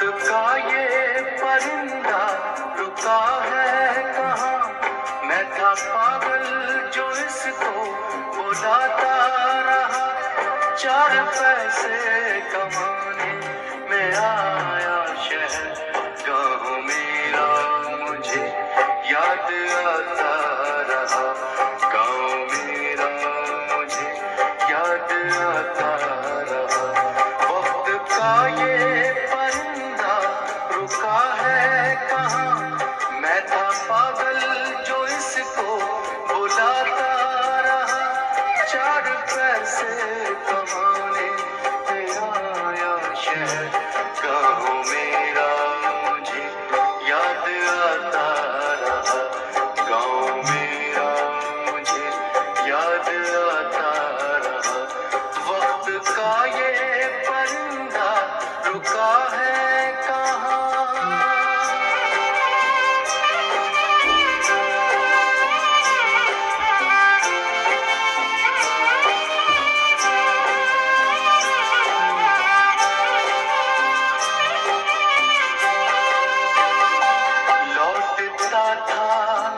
का ये परिंदा रुका है कहाँ। मैं था पागल जो इसको बुलाता रहा। 4 पैसे कमाने में आया शहर, गाँव मेरा मुझे याद आता रहा। गाँव मेरा मुझे याद आता रहा। वक्त का ये परिंदा रुका है कहाँ। मैं था पागल जो इसको बुलाता रहा। 4 पैसे कमाने में आया शहर, गाँव मेरा मुझे याद आता रहा। गाँव मेरा मुझे याद आता रहा। वक्त का ये परिंदा रुका है कहाँ। लौटता था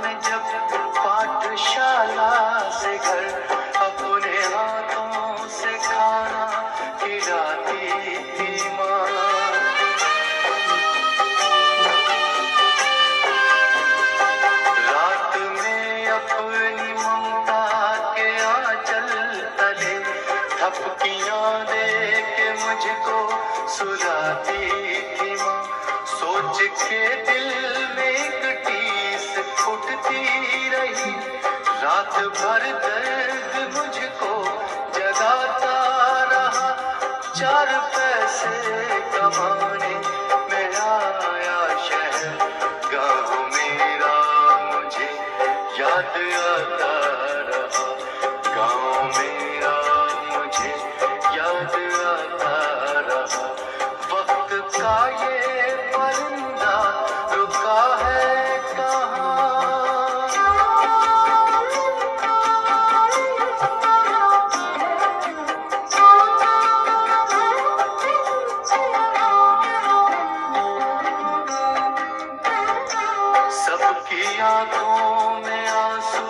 मैं जब पाठशाला से घर, अपने हाथों से खाना खिलाती थी माँ। रात में अपनी ममता के आंचल तले थपकियां दे के मुझको सुलाती थी माँ। सोच के दिल में एक टीस उठती रही। रात भर दर्द मुझको जगाता रहा। 4 पैसे कमाने में आया शहर, गाँव मेरा मुझे याद आता रहा। गाँव मेरा मुझे याद आता रहा। वक्त का ये परिंदा रुका है कहाँ। सबकी आंखों में आंसू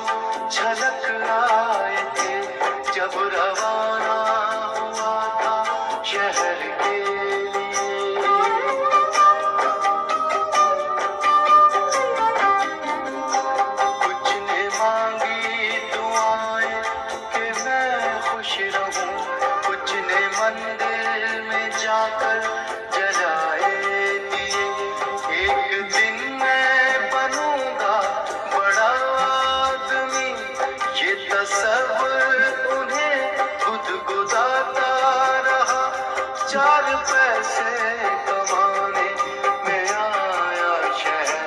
छलक आए थे जब रवाना हुआ था शहर के लिए। कुछ ने मांगी दुआएं कि मैं खुश रहूं, कुछ ने मंदिर में जाकर जलाए दिए। एक दिन मैं बनूंगा बड़ा आदमी, ये तसव्वुर उन्हें गुदगुदाता रहा। 4 पैसे कमाने में आया शहर,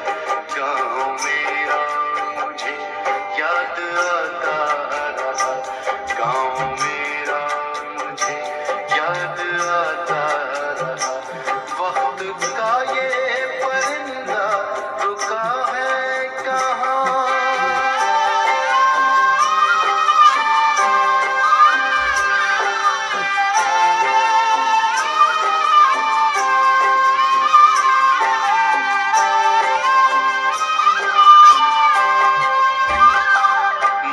गाँव मेरा मुझे याद आता रहा। गाँव मेरा मुझे याद आता रहा। वक्त का ये परिंदा रुका है कहाँ।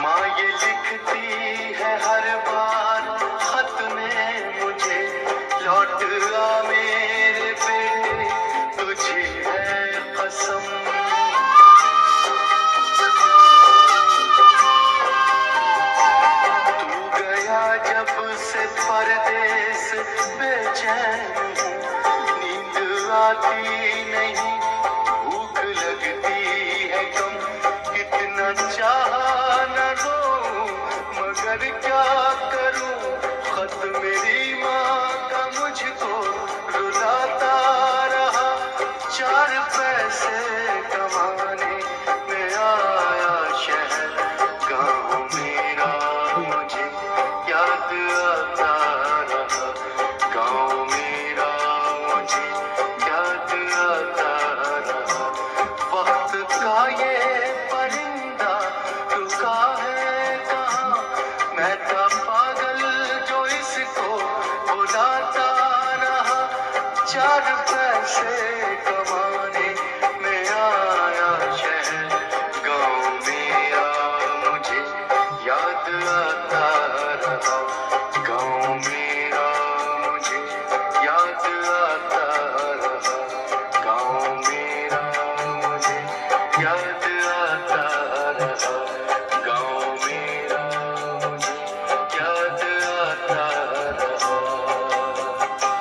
माँ ये लिखती है हर बार खत में मुझे, लौट आ मेरे बेटे तुझे है कसम। तू गया जब से परदेस बेचैन हूँ। नींद आती नहीं, भूख लगती है कम। कितना चाहा न रो मगर क्या करूं। खत मेरी माँ का मुझको रुलाता रहा। 4 पैसे कमाने